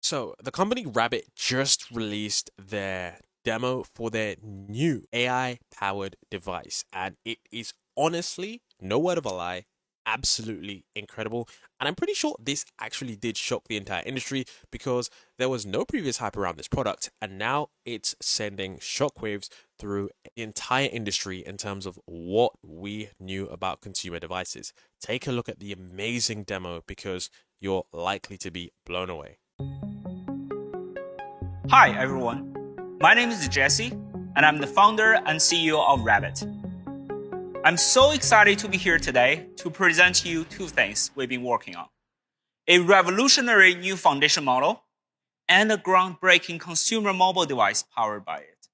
So, the company Rabbit just released their demo for their new AI powered device, and it is honestly, no word of a lie, absolutely incredible. And I'm pretty sure this actually did shock the entire industry because there was no previous hype around this product, and now it's sending shockwaves through the entire industry in terms of what we knew about consumer devices. Take a look at the amazing demo because you're likely to be blown away. Hi, everyone. My name is Jesse, and I'm the founder and CEO of Rabbit. I'm so excited to be here today to present you two things we've been working on: a revolutionary new foundation model and a groundbreaking consumer mobile device powered by it.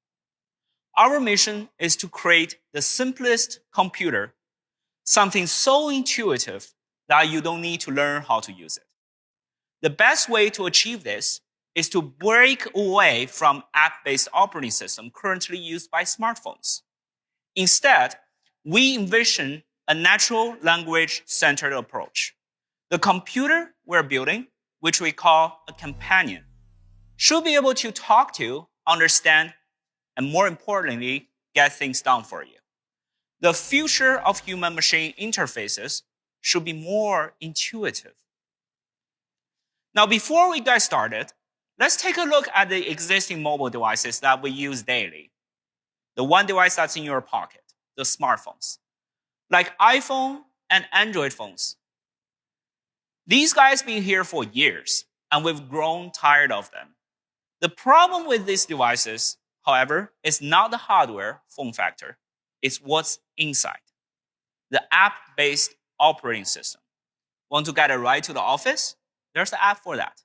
Our mission is to create the simplest computer, something so intuitive that you don't need to learn how to use it. The best way to achieve this is to break away from app-based operating system currently used by smartphones. Instead, we envision a natural language-centered approach. The computer we're building, which we call a companion, should be able to talk to, understand, and more importantly, get things done for you. The future of human-machine interfaces should be more intuitive. Now, before we get started, let's take a look at the existing mobile devices that we use daily. The one device that's in your pocket, the smartphones. Like iPhone and Android phones. These guys been here for years, and we've grown tired of them. The problem with these devices, however, is not the hardware form factor. It's what's inside. The app-based operating system. Want to get a ride to the office? There's an app for that.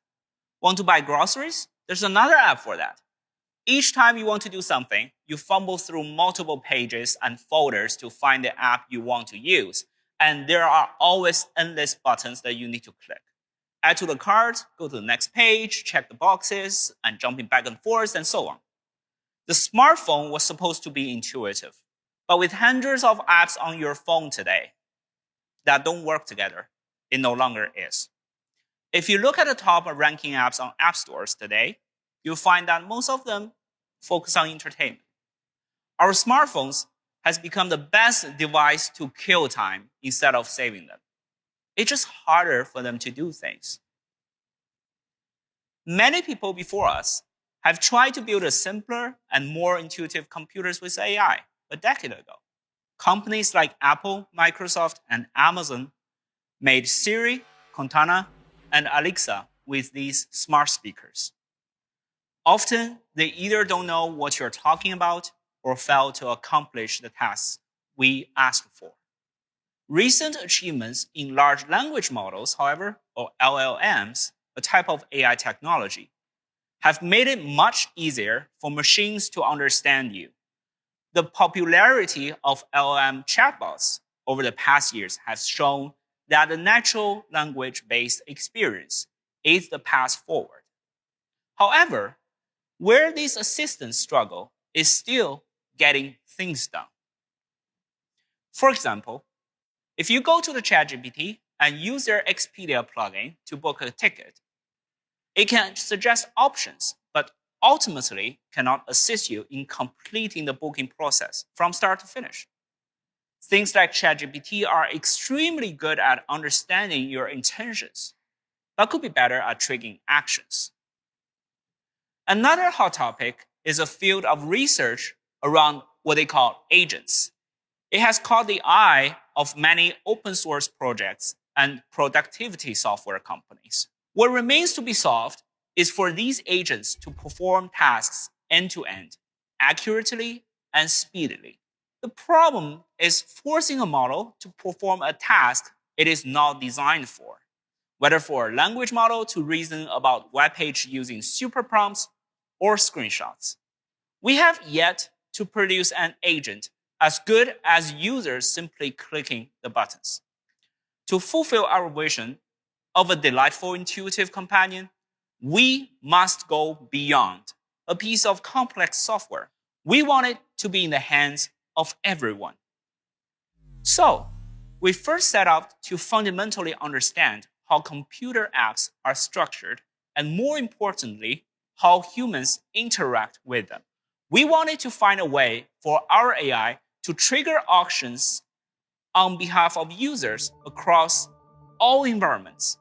Want to buy groceries? There's another app for that. Each time you want to do something, you fumble through multiple pages and folders to find the app you want to use. And there are always endless buttons that you need to click. Add to the cart, go to the next page, check the boxes, and jumping back and forth, and so on. The smartphone was supposed to be intuitive. But with hundreds of apps on your phone today that don't work together, it no longer is. If you look at the top ranking apps on app stores today, you'll find that most of them focus on entertainment. Our smartphones has become the best device to kill time instead of saving them. It's just harder for them to do things. Many people before us have tried to build a simpler and more intuitive computers with AI a decade ago. Companies like Apple, Microsoft, and Amazon made Siri, Cortana, and Alexa with these smart speakers. Often, they either don't know what you're talking about or fail to accomplish the tasks we ask for. Recent achievements in large language models, however, or LLMs, a type of AI technology, have made it much easier for machines to understand you. The popularity of LLM chatbots over the past years has shown that the natural language-based experience is the path forward. However, where these assistants struggle is still getting things done. For example, if you go to the ChatGPT and use their Expedia plugin to book a ticket, it can suggest options, but ultimately cannot assist you in completing the booking process from start to finish. Things like ChatGPT are extremely good at understanding your intentions, but could be better at triggering actions. Another hot topic is a field of research around what they call agents. It has caught the eye of many open source projects and productivity software companies. What remains to be solved is for these agents to perform tasks end-to-end, accurately and speedily. The problem is forcing a model to perform a task it is not designed for, whether for a language model to reason about web page using super prompts or screenshots. We have yet to produce an agent as good as users simply clicking the buttons. To fulfill our vision of a delightful, intuitive companion, we must go beyond a piece of complex software. We want it to be in the hands of everyone. So, we first set out to fundamentally understand how computer apps are structured and more importantly, how humans interact with them. We wanted to find a way for our AI to trigger actions on behalf of users across all environments.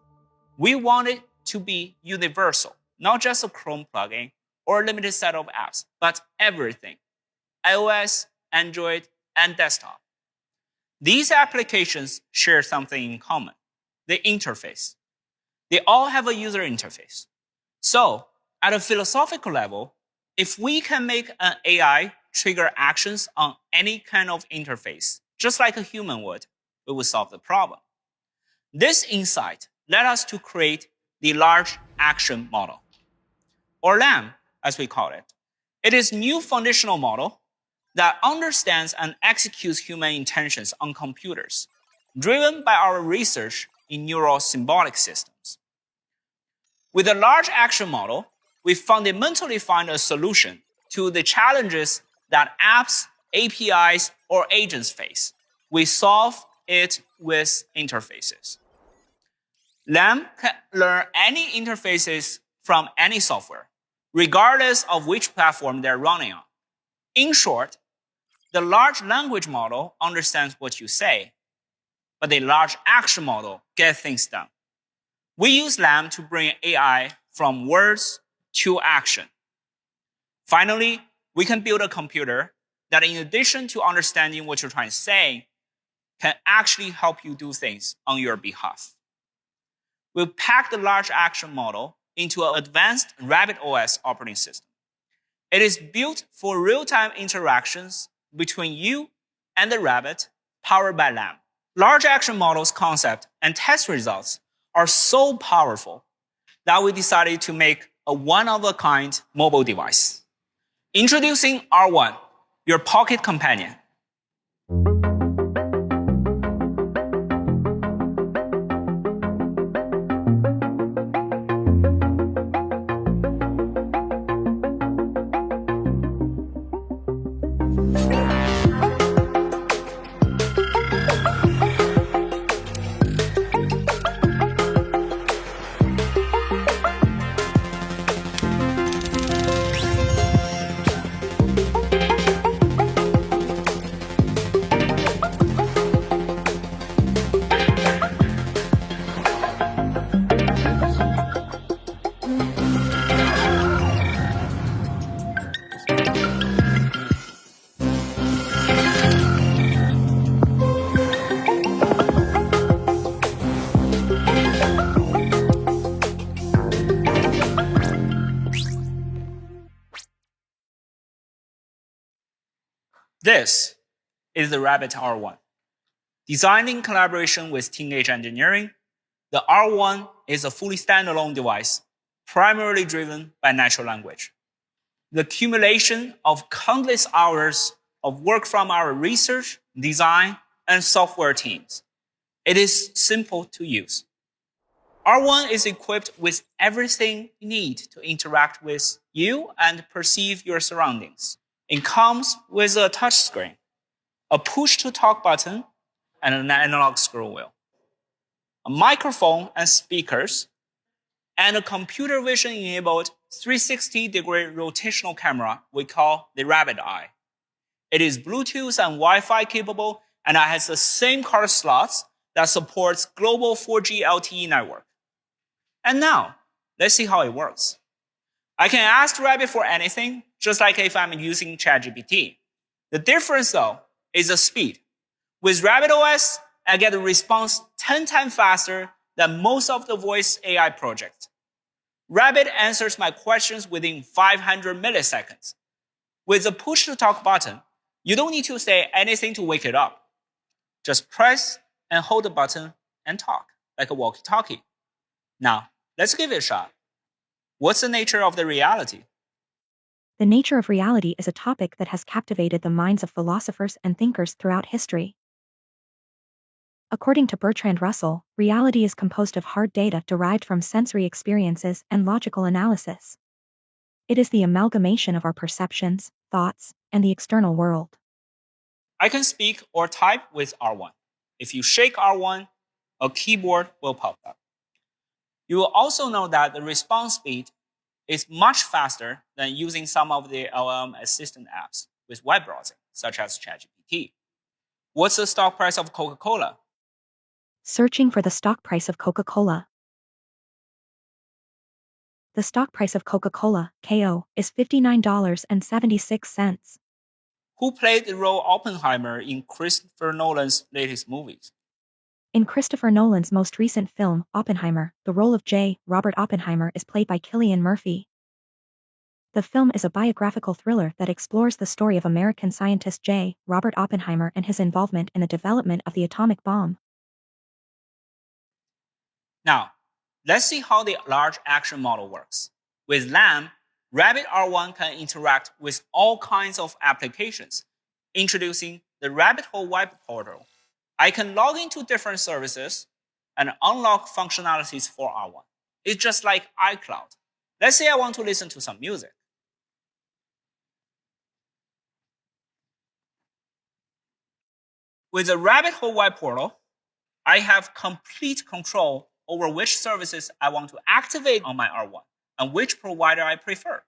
We want it to be universal, not just a Chrome plugin or a limited set of apps, but everything, iOS, Android, and desktop. These applications share something in common, the interface. They all have a user interface. So, at a philosophical level, if we can make an AI trigger actions on any kind of interface, just like a human would, we will solve the problem. This insight led us to create the Large Action Model, or LAM, as we call it. It is a new foundational model that understands and executes human intentions on computers, driven by our research in neural symbolic systems. With the Large Action Model, we fundamentally find a solution to the challenges that apps, APIs, or agents face. We solve it with interfaces. LAM can learn any interfaces from any software, regardless of which platform they're running on. In short, the large language model understands what you say, but the large action model gets things done. We use LAM to bring AI from words to action. Finally, we can build a computer that, in addition to understanding what you're trying to say, can actually help you do things on your behalf. We'll pack the large action model into an advanced RabbitOS operating system. It is built for real-time interactions between you and the Rabbit, powered by LAM. Large action models concept and test results are so powerful that we decided to make a one-of-a-kind mobile device. Introducing R1, your pocket companion. This is the Rabbit R1. Designed in collaboration with Teenage Engineering, the R1 is a fully standalone device, primarily driven by natural language. The accumulation of countless hours of work from our research, design, and software teams. It is simple to use. R1 is equipped with everything you need to interact with you and perceive your surroundings. It comes with a touchscreen, a push-to-talk button, and an analog scroll wheel, a microphone and speakers, and a computer vision-enabled 360-degree rotational camera we call the Rabbit Eye. It is Bluetooth and Wi-Fi capable, and it has the same card slots that supports global 4G LTE network. And now, let's see how it works. I can ask Rabbit for anything, just like if I'm using ChatGPT. The difference, though, is the speed. With RabbitOS, I get a response 10 times faster than most of the voice AI projects. Rabbit answers my questions within 500 milliseconds. With the push-to-talk button, you don't need to say anything to wake it up. Just press and hold the button and talk, like a walkie-talkie. Now, let's give it a shot. What's the nature of the reality? The nature of reality is a topic that has captivated the minds of philosophers and thinkers throughout history. According to Bertrand Russell, reality is composed of hard data derived from sensory experiences and logical analysis. It is the amalgamation of our perceptions, thoughts, and the external world. I can speak or type with R1. If you shake R1, a keyboard will pop up. You will also know that the response speed is much faster than using some of the LLM assistant apps with web browsing, such as ChatGPT. What's the stock price of Coca-Cola? Searching for the stock price of Coca-Cola. The stock price of Coca-Cola, KO, is $59.76. Who played the role Oppenheimer in Christopher Nolan's latest movies? In Christopher Nolan's most recent film, Oppenheimer, the role of J. Robert Oppenheimer is played by Cillian Murphy. The film is a biographical thriller that explores the story of American scientist J. Robert Oppenheimer and his involvement in the development of the atomic bomb. Now, let's see how the large action model works. With LAM, Rabbit R1 can interact with all kinds of applications. Introducing the Rabbit Hole web portal, I can log into different services and unlock functionalities for R1. It's just like iCloud. Let's say I want to listen to some music. With the Rabbit Hole web portal, I have complete control over which services I want to activate on my R1 and which provider I prefer.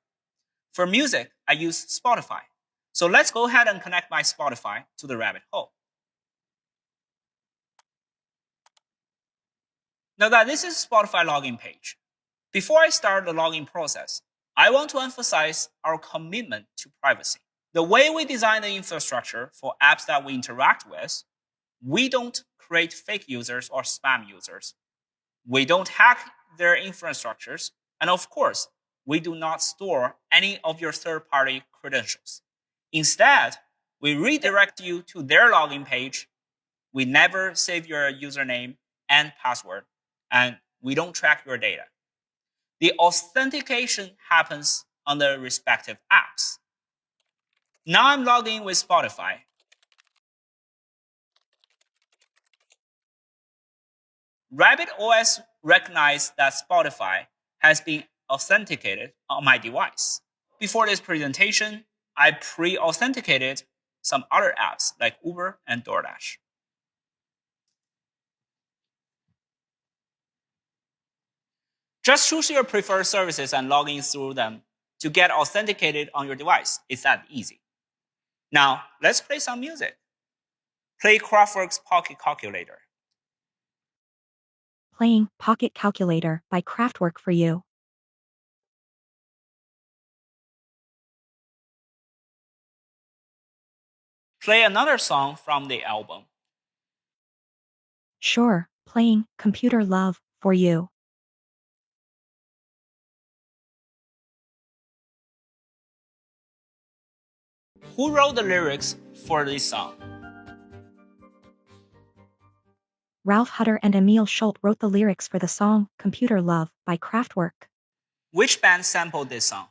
For music, I use Spotify. So let's go ahead and connect my Spotify to the Rabbit Hole. Now that this is Spotify login page, before I start the login process, I want to emphasize our commitment to privacy. The way we design the infrastructure for apps that we interact with, we don't create fake users or spam users. We don't hack their infrastructures. And of course, we do not store any of your third-party credentials. Instead, we redirect you to their login page. We never save your username and password, and we don't track your data. The authentication happens on the respective apps. Now I'm logged in with Spotify. RabbitOS recognized that Spotify has been authenticated on my device. Before this presentation, I pre-authenticated some other apps like Uber and DoorDash. Just choose your preferred services and log in through them to get authenticated on your device. It's that easy. Now, let's play some music. Play Kraftwerk's Pocket Calculator. Playing Pocket Calculator by Kraftwerk for you. Play another song from the album. Sure, playing Computer Love for you. Who wrote the lyrics for this song? Ralph Hutter and Emil Schult wrote the lyrics for the song Computer Love by Kraftwerk. Which band sampled this song?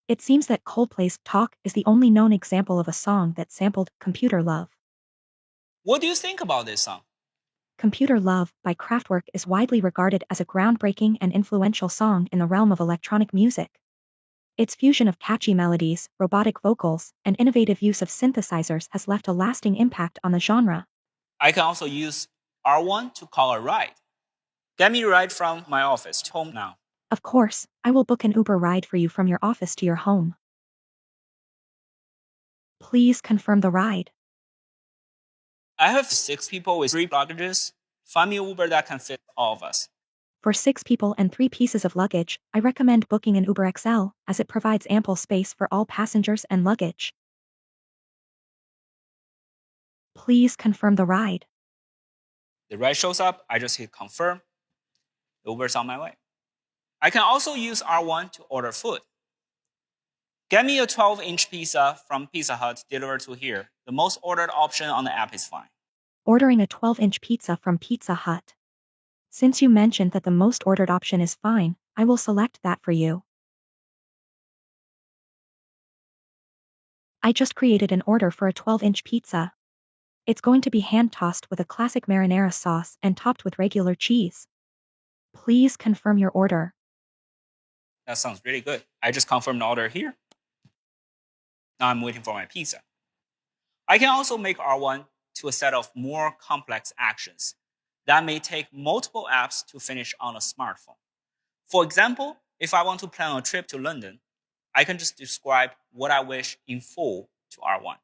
It seems that Coldplay's Talk is the only known example of a song that sampled Computer Love. What do you think about this song? Computer Love by Kraftwerk is widely regarded as a groundbreaking and influential song in the realm of electronic music. Its fusion of catchy melodies, robotic vocals, and innovative use of synthesizers has left a lasting impact on the genre. I can also use R1 to call a ride. Get me a ride from my office to home now. Of course, I will book an Uber ride for you from your office to your home. Please confirm the ride. I have 6 people with 3 luggages. Find me an Uber that can fit all of us. For 6 people and 3 pieces of luggage, I recommend booking an Uber XL, as it provides ample space for all passengers and luggage. Please confirm the ride. The ride shows up, I just hit confirm. The Uber's on my way. I can also use R1 to order food. Get me a 12-inch pizza from Pizza Hut delivered to here. The most ordered option on the app is fine. Ordering a 12-inch pizza from Pizza Hut. Since you mentioned that the most ordered option is fine, I will select that for you. I just created an order for a 12-inch pizza. It's going to be hand-tossed with a classic marinara sauce and topped with regular cheese. Please confirm your order. That sounds really good. I just confirmed the order here. Now I'm waiting for my pizza. I can also make R1 to a set of more complex actions that may take multiple apps to finish on a smartphone. For example, if I want to plan a trip to London, I can just describe what I wish in full to R1.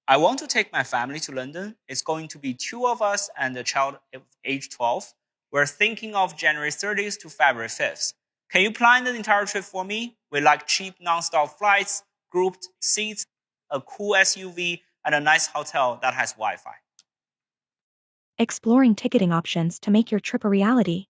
I want to take my family to London. It's going to be 2 of us and a child of age 12. We're thinking of January 30th to February 5th. Can you plan the entire trip for me? We like cheap non-stop flights, grouped seats, a cool SUV, and a nice hotel that has Wi-Fi. Exploring ticketing options to make your trip a reality.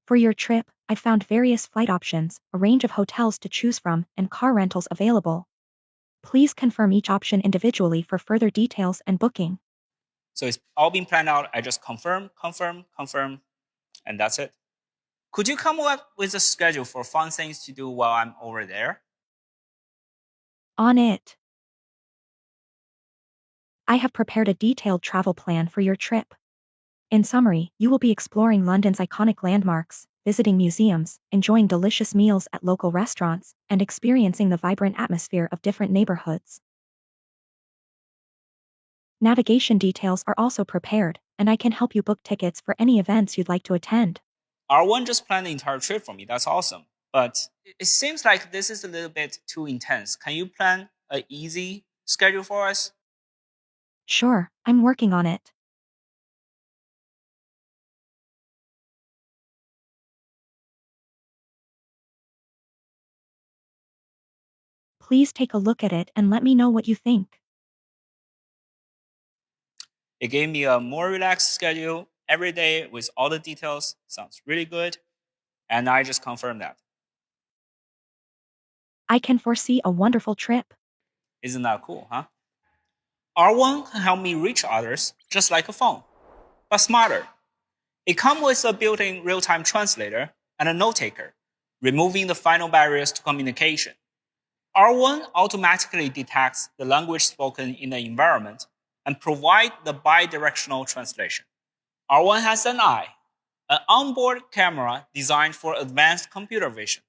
For your trip, I found various flight options, a range of hotels to choose from, and car rentals available. Please confirm each option individually for further details and booking. So it's all been planned out. I just confirm, and that's it. Could you come up with a schedule for fun things to do while I'm over there? On it. I have prepared a detailed travel plan for your trip. In summary, you will be exploring London's iconic landmarks, visiting museums, enjoying delicious meals at local restaurants, and experiencing the vibrant atmosphere of different neighborhoods. Navigation details are also prepared, and I can help you book tickets for any events you'd like to attend. R1 just planned the entire trip for me. That's awesome. But it seems like this is a little bit too intense. Can you plan an easy schedule for us? Sure, I'm working on it. Please take a look at it and let me know what you think. It gave me a more relaxed schedule every day with all the details. Sounds really good. And I just confirmed that. I can foresee a wonderful trip. Isn't that cool, huh? R1 can help me reach others just like a phone, but smarter. It comes with a built-in real-time translator and a note-taker, removing the final barriers to communication. R1 automatically detects the language spoken in the environment and provides the bi-directional translation. R1 has an eye, an onboard camera designed for advanced computer vision.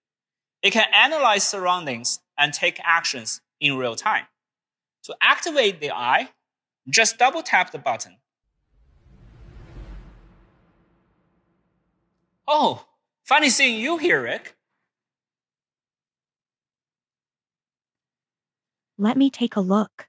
It can analyze surroundings and take actions in real time. To activate the eye, just double tap the button. Oh, funny seeing you here, Rick. Let me take a look.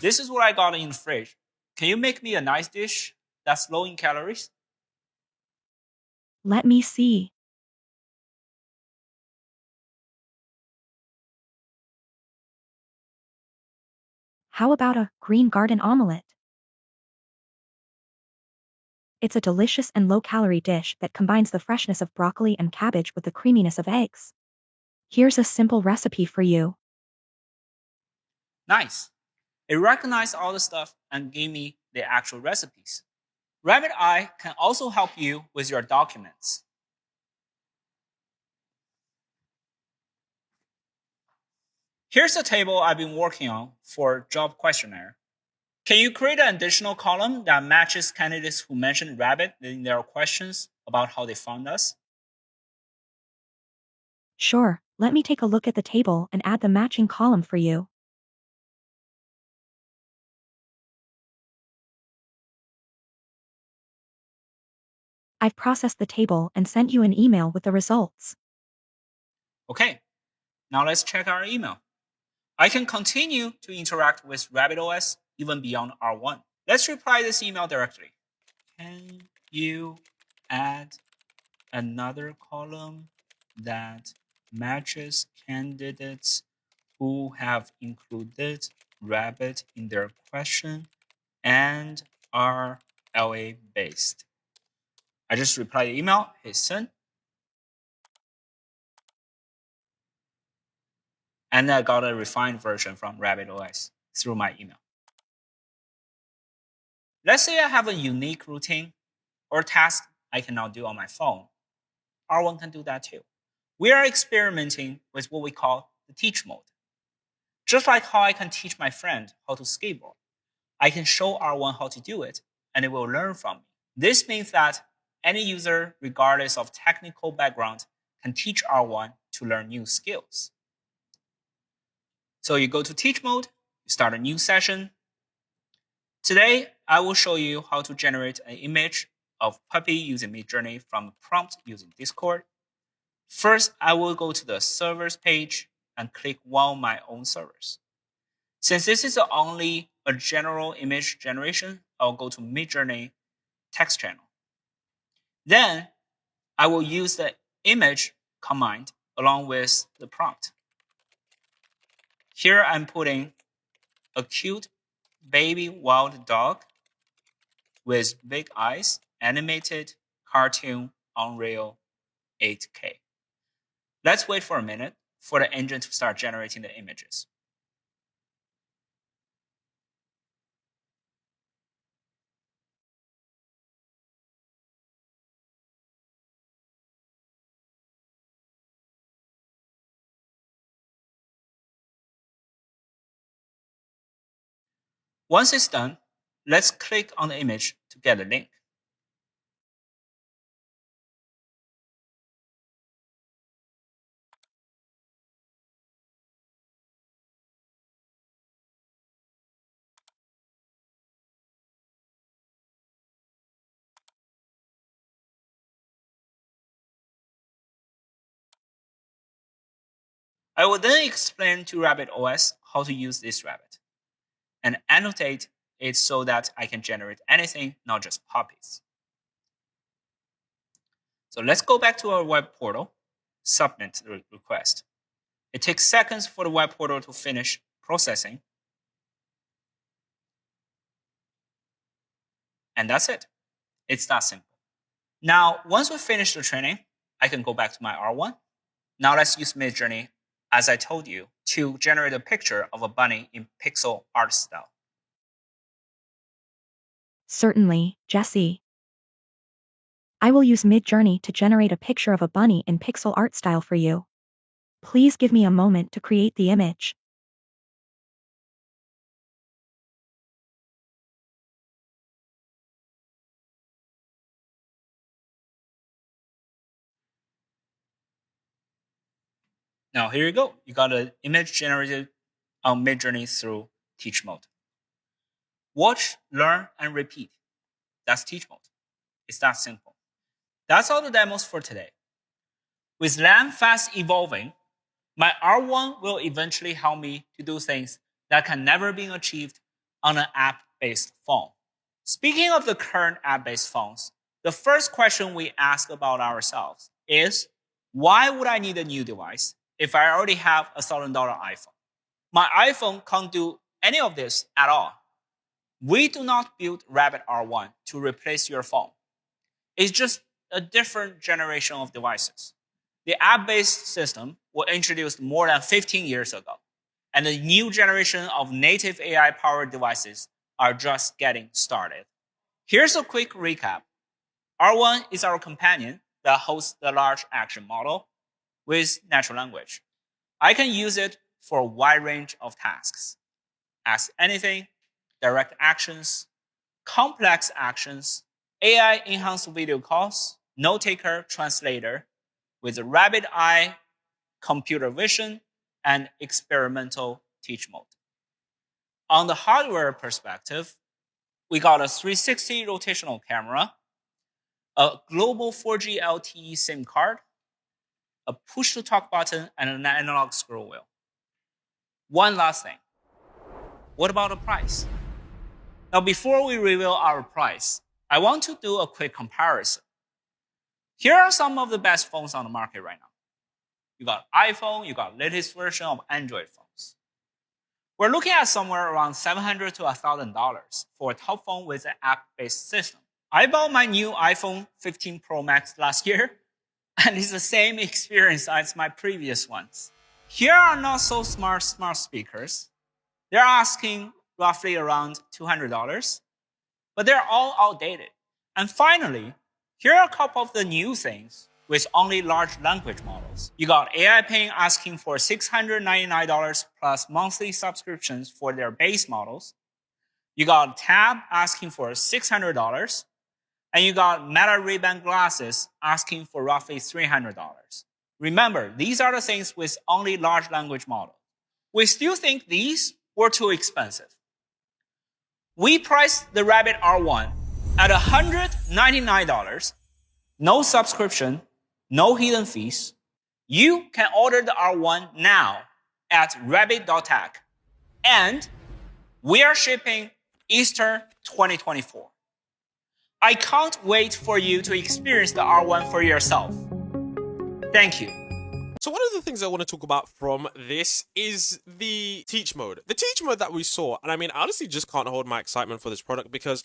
This is what I got in the fridge. Can you make me a nice dish that's low in calories? Let me see. How about a green garden omelette? It's a delicious and low-calorie dish that combines the freshness of broccoli and cabbage with the creaminess of eggs. Here's a simple recipe for you. Nice. It recognized all the stuff and gave me the actual recipes. Rabbit Eye can also help you with your documents. Here's the table I've been working on for job questionnaire. Can you create an additional column that matches candidates who mentioned Rabbit in their questions about how they found us? Sure, let me take a look at the table and add the matching column for you. I've processed the table and sent you an email with the results. Okay, now let's check our email. I can continue to interact with RabbitOS even beyond R1. Let's reply this email directly. Can you add another column that matches candidates who have included Rabbit in their question and are LA based? I just replied the email, hit send. And I got a refined version from RabbitOS through my email. Let's say I have a unique routine or task I cannot do on my phone. R1 can do that too. We are experimenting with what we call the teach mode. Just like how I can teach my friend how to skateboard, I can show R1 how to do it, and it will learn from me. This means that any user, regardless of technical background, can teach R1 to learn new skills. So you go to teach mode, you start a new session. Today, I will show you how to generate an image of puppy using Midjourney from the prompt using Discord. First, I will go to the servers page and click one of my own servers. Since this is only a general image generation, I'll go to Midjourney text channel. Then I will use the image command along with the prompt. Here I'm putting a cute baby wild dog with big eyes, animated cartoon Unreal 8K. Let's wait for a minute for the engine to start generating the images. Once it's done, let's click on the image to get a link. I will then explain to RabbitOS how to use this rabbit and annotate it so that I can generate anything, not just puppies. So let's go back to our web portal, submit the request. It takes seconds for the web portal to finish processing. And that's it. It's that simple. Now, once we finish the training, I can go back to my R1. Now let's use Midjourney, as I told you, to generate a picture of a bunny in pixel art style. Certainly, Jesse. I will use Midjourney to generate a picture of a bunny in pixel art style for you. Please give me a moment to create the image. Now here you go. You got an image generated on Midjourney through teach mode. Watch, learn, and repeat. That's teach mode. It's that simple. That's all the demos for today. With LAM fast evolving, my R1 will eventually help me to do things that can never be achieved on an app-based phone. Speaking of the current app-based phones, the first question we ask about ourselves is, why would I need a new device if I already have a $1,000 iPhone? My iPhone can't do any of this at all. We do not build Rabbit R1 to replace your phone. It's just a different generation of devices. The app-based system was introduced more than 15 years ago, and the new generation of native AI-powered devices are just getting started. Here's a quick recap. R1 is our companion that hosts the large action model with natural language. I can use it for a wide range of tasks. Ask anything, direct actions, complex actions, AI-enhanced video calls, note-taker, translator, with a rabbit eye, computer vision, and experimental teach mode. On the hardware perspective, we got a 360 rotational camera, a global 4G LTE SIM card, a push-to-talk button, and an analog scroll wheel. One last thing. What about the price? Now, before we reveal our price, I want to do a quick comparison. Here are some of the best phones on the market right now. You got iPhone, you got latest version of Android phones. We're looking at somewhere around $700 to $1,000 for a top phone with an app-based system. I bought my new iPhone 15 Pro Max last year, and it's the same experience as my previous ones. Here are not so smart speakers. They're asking roughly around $200, but they're all outdated. And finally, here are a couple of the new things with only large language models. You got AI Ping asking for $699 plus monthly subscriptions for their base models. You got Tab asking for $600, and you got Meta Ray-Ban glasses asking for roughly $300. Remember, these are the things with only large language model. We still think these were too expensive. We priced the Rabbit R1 at $199, no subscription, no hidden fees. You can order the R1 now at rabbit.tech, and we are shipping Easter 2024. I can't wait for you to experience the R1 for yourself. Thank you. So one of the things I want to talk about from this is the teach mode. The teach mode that we saw, and I mean, I honestly just can't hold my excitement for this product because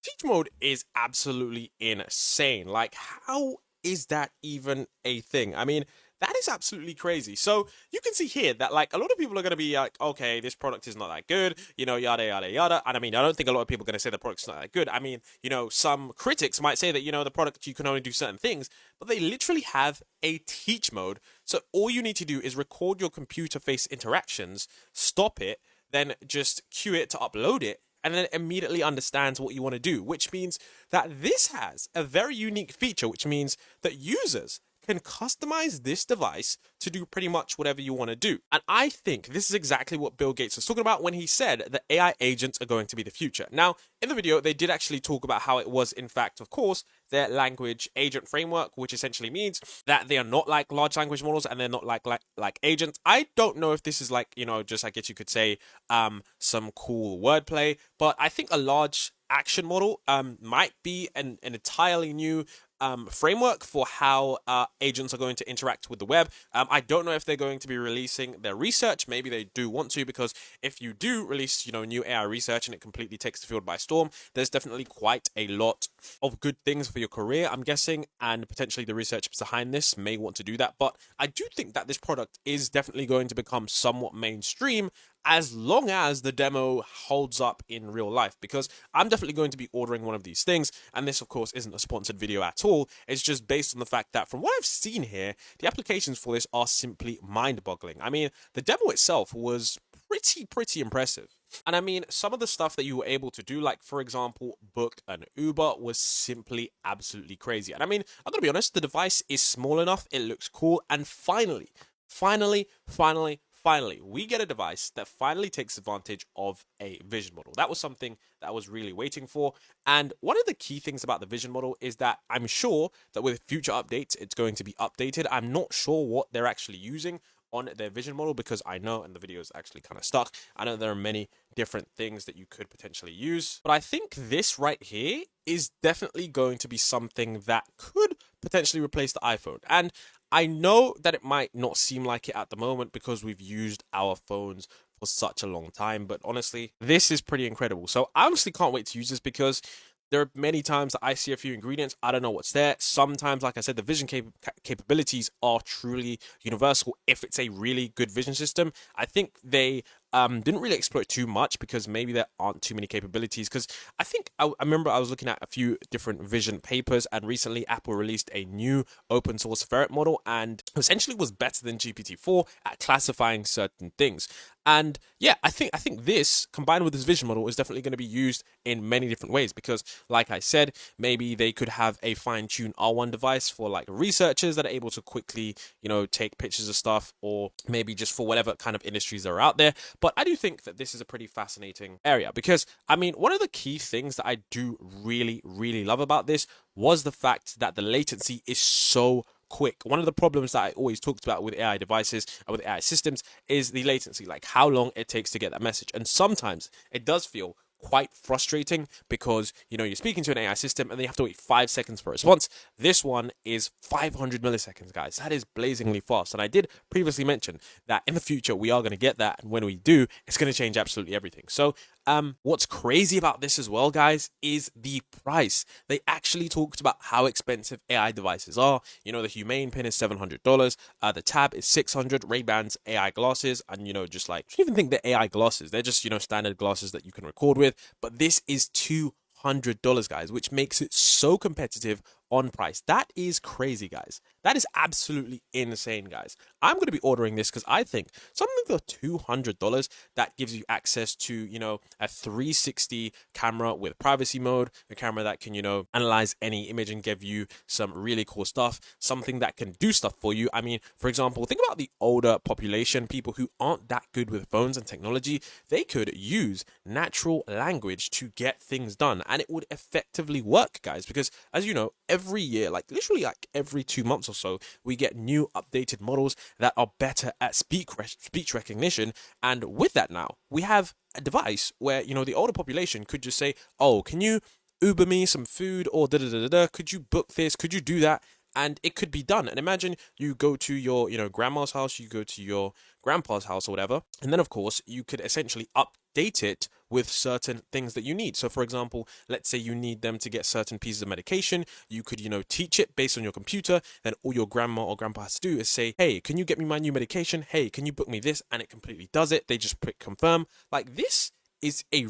teach mode is absolutely insane. Like, how is that even a thing? I mean, that is absolutely crazy. So you can see here that like a lot of people are going to be like, okay, this product is not that good, you know, yada, yada, yada. And I mean, I don't think a lot of people are going to say the product's not that good. I mean, you know, some critics might say that, you know, the product, you can only do certain things, but they literally have a teach mode. So all you need to do is record your computer face interactions, stop it, then just cue it to upload it, and then it immediately understands what you want to do, which means that this has a very unique feature, which means that users can customize this device to do pretty much whatever you want to do. And I think this is exactly what Bill Gates was talking about when he said that AI agents are going to be the future. Now, in the video, they did actually talk about how it was, in fact, of course, their language agent framework, which essentially means that they are not like large language models and they're not like agents. I don't know if this is like, you know, just I guess you could say some cool wordplay, but I think a large action model might be an entirely new framework for how agents are going to interact with the web. I don't know if they're going to be releasing their research. Maybe they do want to, because if you do release, you know, new AI research and it completely takes the field by storm, there's definitely quite a lot of good things for your career, I'm guessing, and potentially the researchers behind this may want to do that. But I do think that this product is definitely going to become somewhat mainstream as long as the demo holds up in real life, because I'm definitely going to be ordering one of these things. And this, of course, isn't a sponsored video at all. It's just based on the fact that from what I've seen here, the applications for this are simply mind-boggling. I mean, the demo itself was pretty impressive. And I mean, some of the stuff that you were able to do, like, for example, book an Uber, was simply absolutely crazy. And I mean, I'm gonna be honest, the device is small enough, it looks cool, and finally, we get a device that finally takes advantage of a vision model. That was something that I was really waiting for. And one of the key things about the vision model is that I'm sure that with future updates, it's going to be updated. I'm not sure what they're actually using on their vision model, because I know, and the video is actually kind of stuck, I know there are many different things that you could potentially use, but I think this right here is definitely going to be something that could potentially replace the iPhone. And I know that it might not seem like it at the moment because we've used our phones for such a long time, but honestly, this is pretty incredible. So I honestly can't wait to use this, because there are many times that I see a few ingredients, I don't know what's there. Sometimes, like I said, the vision capabilities are truly universal if it's a really good vision system. I think they didn't really exploit too much because maybe there aren't too many capabilities, because I think I remember I was looking at a few different vision papers, and recently Apple released a new open source ferret model and essentially was better than GPT-4 at classifying certain things. And yeah, I think this combined with this vision model is definitely going to be used in many different ways, because like I said, maybe they could have a fine-tuned R1 device for like researchers that are able to quickly, you know, take pictures of stuff, or maybe just for whatever kind of industries that are out there. But I do think that this is a pretty fascinating area, because I mean, one of the key things that I do really love about this was the fact that the latency is so quick. One of the problems that I always talked about with AI devices and with AI systems is the latency, like how long it takes to get that message. And sometimes it does feel quite frustrating, because you know, you're speaking to an AI system and they have to wait 5 seconds for a response. This one is 500 milliseconds, guys. That is blazingly fast. And I did previously mention that in the future we are going to get that, and when we do, it's going to change absolutely everything. So what's crazy about this as well, guys, is the price. They actually talked about how expensive AI devices are. You know, the Humane pin is $700, the Tab is $600, Ray-Ban's AI glasses, and you know, just like, I don't even think they're AI glasses, they're just, you know, standard glasses that you can record with, but this is $200, guys, which makes it so competitive on price. That is crazy, guys. That is absolutely insane, guys. I'm going to be ordering this because I think something for $200 that gives you access to, you know, a 360 camera with privacy mode, a camera that can, you know, analyze any image and give you some really cool stuff, something that can do stuff for you. I mean, for example, think about the older population, people who aren't that good with phones and technology. They could use natural language to get things done, and it would effectively work, guys, because as you know, every year, like literally like every 2 months or so, we get new updated models that are better at speech recognition. And with that, now we have a device where, you know, the older population could just say, oh, can you Uber me some food, or da da da da, could you book this, could you do that, and it could be done. And imagine you go to your, you know, grandma's house, you go to your grandpa's house or whatever, and then of course you could essentially update it with certain things that you need. So for example, let's say you need them to get certain pieces of medication, you could, you know, teach it based on your computer. Then all your grandma or grandpa has to do is say, hey, can you get me my new medication? Hey, can you book me this? And it completely does it. They just click confirm. Like, this is a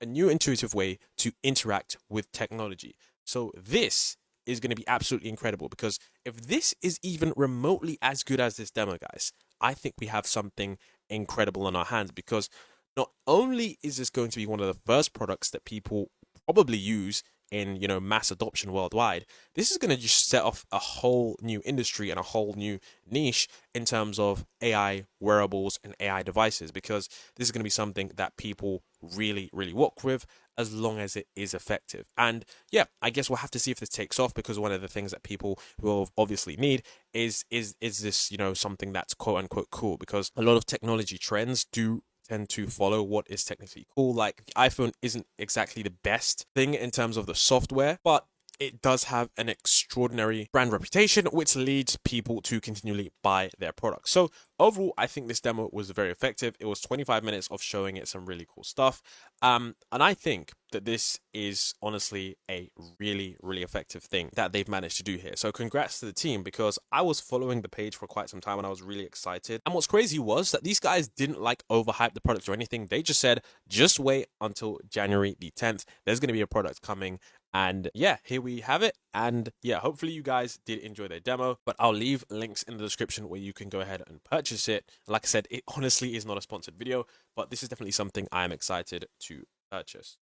new intuitive way to interact with technology. So this is going to be absolutely incredible, because if this is even remotely as good as this demo, guys, I think we have something incredible on our hands, because not only is this going to be one of the first products that people probably use in, you know, mass adoption worldwide, this is going to just set off a whole new industry and a whole new niche in terms of AI wearables and AI devices, because this is going to be something that people really, really work with, as long as it is effective. And yeah, I guess we'll have to see if this takes off, because one of the things that people will obviously need is this, you know, something that's quote unquote cool, because a lot of technology trends do tend to follow what is technically cool. Like, the iPhone isn't exactly the best thing in terms of the software, but it does have an extraordinary brand reputation, which leads people to continually buy their products. So overall, I think this demo was very effective. It was 25 minutes of showing it some really cool stuff. And I think that this is honestly a really, really effective thing that they've managed to do here. So congrats to the team, because I was following the page for quite some time and I was really excited. And what's crazy was that these guys didn't like overhype the product or anything. They just said, just wait until January the 10th. There's going to be a product coming. And yeah, here we have it. And yeah, hopefully you guys did enjoy their demo, but I'll leave links in the description where you can go ahead and purchase it. Like I said, it honestly is not a sponsored video, but this is definitely something I am excited to purchase.